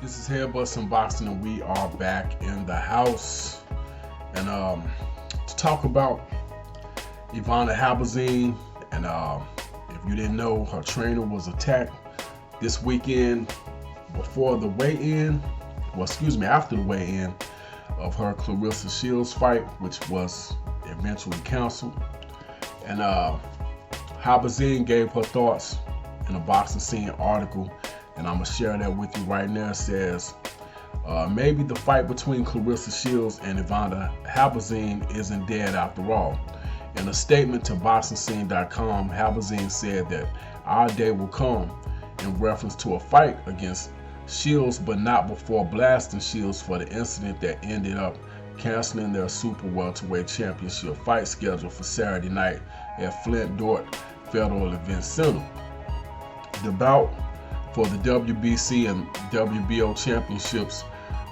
This is Habazin Boxing, and we are back in the house. And to talk about Ivana Habazin, and if you didn't know, her trainer was attacked this weekend before the weigh-in. Well, excuse me, after the weigh-in of her Clarissa Shields fight, which was eventually canceled. And Habazin gave her thoughts in a Boxing Scene article, and I'm gonna share that with you right now. It says, maybe the fight between Clarissa Shields and Ivana Habazin isn't dead after all. In a statement to BoxingScene.com, Habazin said that our day will come in reference to a fight against Shields, but not before blasting Shields for the incident that ended up canceling their Super Welterweight Championship fight scheduled for Saturday night at Flint Dort Federal Event Center. The bout for the WBC and WBO championships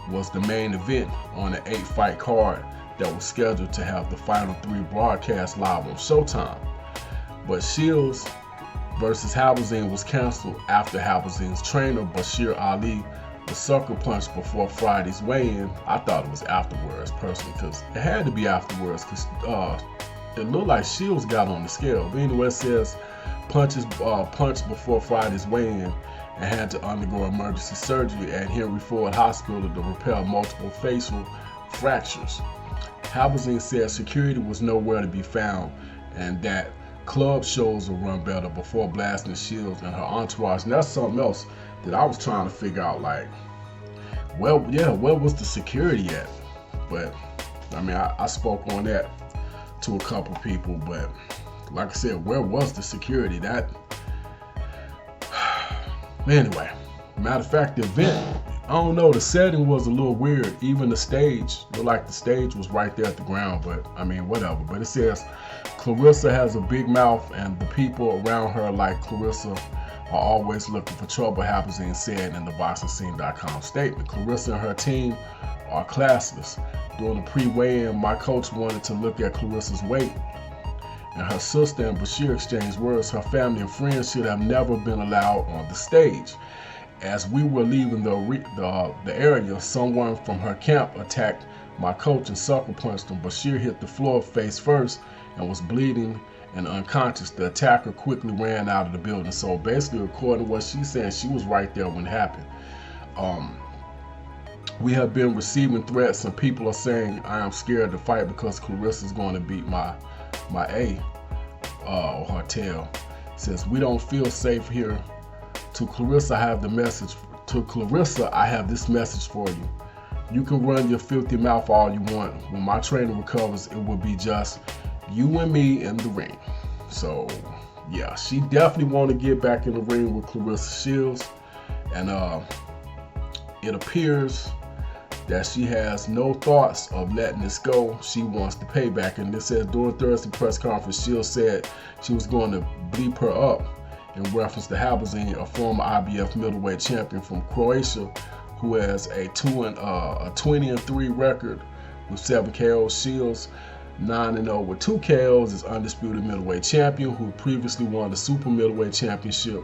was the main event on an 8-fight card that was scheduled to have the final 3 broadcasts live on Showtime. But Shields versus Habazin was canceled after Habazin's trainer Bashir Ali was sucker punched before Friday's weigh-in. I thought it was afterwards personally, because it had to be afterwards, because it looked like Shields got on the scale. But anyway, it says punched before Friday's weigh-in and had to undergo emergency surgery at Henry Ford Hospital to repair multiple facial fractures. Habazin said security was nowhere to be found and that club shows will run better before blasting Shields and her entourage. And that's something else that I was trying to figure out, like, well, yeah, where was the security at? But I mean, I spoke on that to a couple people, but like I said, where was the security? That anyway, matter of fact, the event, I don't know, the setting was a little weird. Even the stage looked like the stage was right there at the ground, but I mean, whatever. But it says Clarissa has a big mouth and the people around her like Clarissa are always looking for trouble, Habazin said in the BoxingScene.com statement. Clarissa and her team are classless. During the pre-weigh-in, my coach wanted to look at Clarissa's weight, and her sister and Bashir exchanged words. Her family and friends should have never been allowed on the stage. As we were leaving the area, someone from her camp attacked my coach and sucker punched him. Bashir hit the floor face first and was bleeding and unconscious. The attacker quickly ran out of the building. So basically, according to what she's saying, she was right there when it happened. We have been receiving threats, and people are saying I am scared to fight because Clarissa's going to beat my A or her tail. It says we don't feel safe here. To Clarissa, I have this message for you. You can run your filthy mouth all you want. When my trainer recovers, it will be just you and me in the ring. So yeah, she definitely want to get back in the ring with Clarissa Shields, and it appears that she has no thoughts of letting this go. She wants the payback. And this says during Thursday press conference, Shields said she was going to bleep her up in reference to Habazin, a former IBF middleweight champion from Croatia, who has a 20-3 record with 7 KOs. Shields 9-0 with 2 KOs, is undisputed middleweight champion who previously won the super middleweight championship.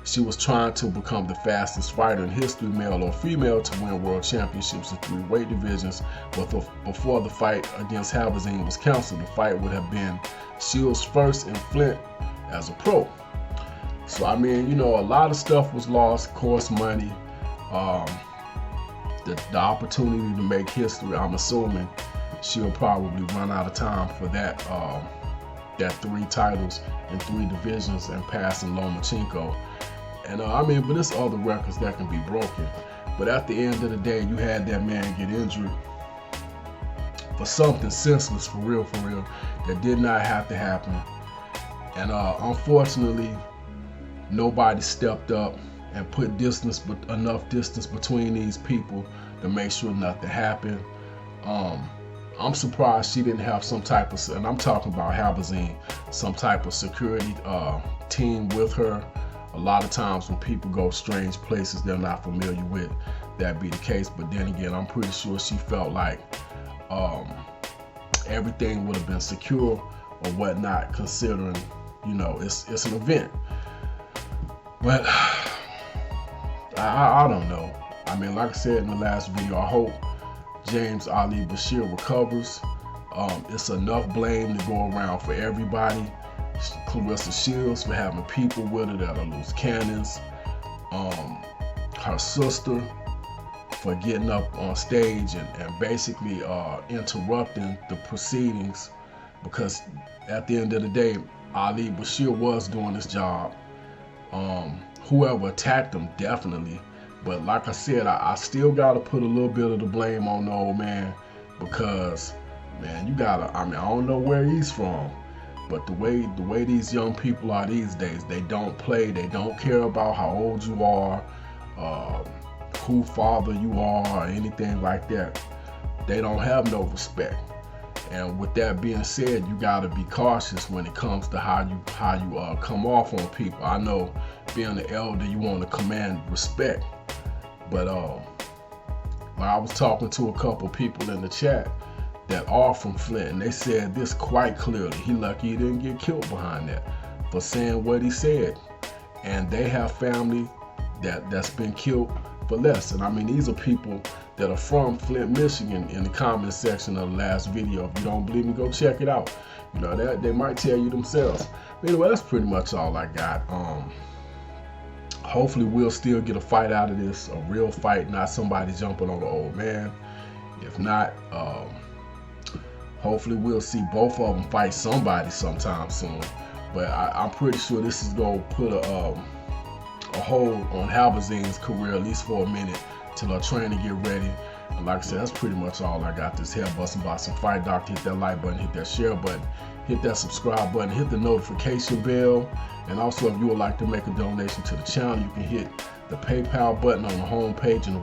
She was trying to become the fastest fighter in history, male or female, to win world championships in 3 weight divisions. But before the fight against Habazin was canceled, the fight would have been Shields' first in Flint as a pro. So I mean, you know, a lot of stuff was lost. Of course, money, the opportunity to make history. I'm assuming she'll probably run out of time for that 3 titles in 3 divisions and passing Lomachenko. And I mean, but there's other records that can be broken. But at the end of the day, you had that man get injured for something senseless, for real, that did not have to happen. And unfortunately, nobody stepped up and put enough distance between these people to make sure nothing happened. I'm surprised she didn't have some type of, and I'm talking about Habazin, some type of security team with her. A lot of times when people go strange places they're not familiar with, that'd be the case. But then again, I'm pretty sure she felt like everything would have been secure or whatnot, considering, you know, it's an event. But I don't know. I mean, like I said in the last video, I hope James Ali Bashir recovers. It's enough blame to go around for everybody. Clarissa Shields for having people with her that are loose cannons. Her sister for getting up on stage and basically interrupting the proceedings, because at the end of the day, Ali Bashir was doing his job. Whoever attacked him, definitely. But like I said, I still got to put a little bit of the blame on the old man, because, man, you gotta, I mean, I don't know where he's from, but the way these young people are these days, they don't play, they don't care about how old you are, who father you are, or anything like that. They don't have no respect. And with that being said, you gotta be cautious when it comes to how you come off on people. I know being an elder, you want to command respect, but I was talking to a couple people in the chat that are from Flint, and they said this quite clearly. He lucky he didn't get killed behind that for saying what he said. And they have family that's been killed for less. And I mean, these are people that are from Flint, Michigan, in the comment section of the last video. If you don't believe me, go check it out. You know, that they might tell you themselves. But anyway, that's pretty much all I got. Hopefully we'll still get a fight out of this, a real fight, not somebody jumping on the old man. If not, hopefully we'll see both of them fight somebody sometime soon. But I'm pretty sure this is going to put a hold on Habazin's career, at least for a minute, till they're trying to get ready. And like I said, that's pretty much all I got. This head busting boxing fight doctor. Hit that like button, hit that share button, hit that subscribe button, hit the notification bell. And also, if you would like to make a donation to the channel, you can hit the PayPal button on the home page in the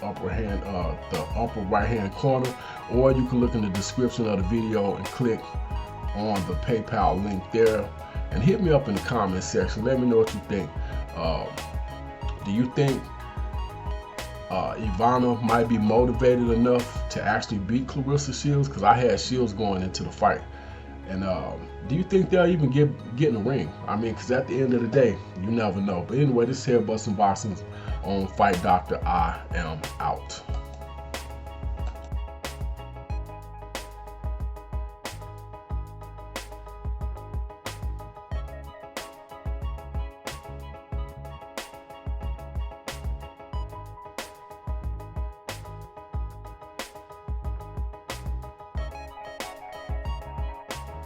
upper right hand corner, or you can look in the description of the video and click on the PayPal link there. And hit me up in the comment section. Let me know what you think. Do you think Ivana might be motivated enough to actually beat Clarissa Shields? Because I had Shields going into the fight. And do you think they'll even get in the ring? I mean, because at the end of the day, you never know. But anyway, this is Head Busting Boxing on Fight Doctor. I am out.